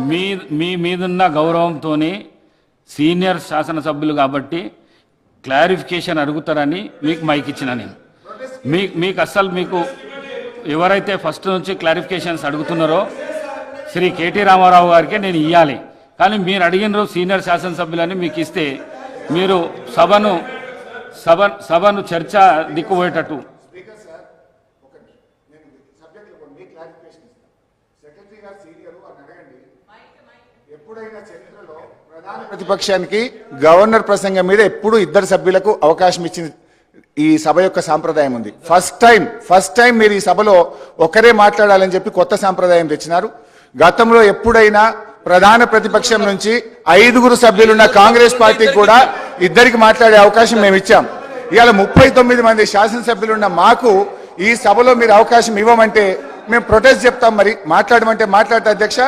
మీ మీ మీదున్న గౌరవంతో సీనియర్ శాసనసభ్యులు కాబట్టి క్లారిఫికేషన్ అడుగుతారని మీకు మైక్ ఇచ్చిన నేను. మీకు అస్సలు మీకు ఎవరైతే ఫస్ట్ నుంచి క్లారిఫికేషన్స్ అడుగుతున్నారో శ్రీ కేటీ రామారావు గారికి నేను ఇవ్వాలి. కానీ మీరు అడిగిన సీనియర్ శాసనసభ్యులని మీకు ఇస్తే మీరు సభను చర్చ దిక్కుపోయేటట్టు. ప్రతిపక్షానికి గవర్నర్ ప్రసంగం మీద ఎప్పుడు ఇద్దరు సభ్యులకు అవకాశం ఇచ్చింది ఈ సభ యొక్క సాంప్రదాయం ఉంది. ఫస్ట్ టైం మీరు ఈ సభలో ఒకరే మాట్లాడాలని చెప్పి కొత్త సాంప్రదాయం తెచ్చినారు. గతంలో ఎప్పుడైనా ప్రధాన ప్రతిపక్షం నుంచి 5 సభ్యులున్న కాంగ్రెస్ పార్టీకి కూడా ఇద్దరికి మాట్లాడే అవకాశం మేము ఇచ్చాం. ఇవాళ 39 మంది శాసనసభ్యులున్న మాకు ఈ సభలో మీరు అవకాశం ఇవ్వమంటే మేము ప్రొటెస్ట్ చెప్తాం. మరి మాట్లాడమంటే మాట్లాడతా అధ్యక్ష.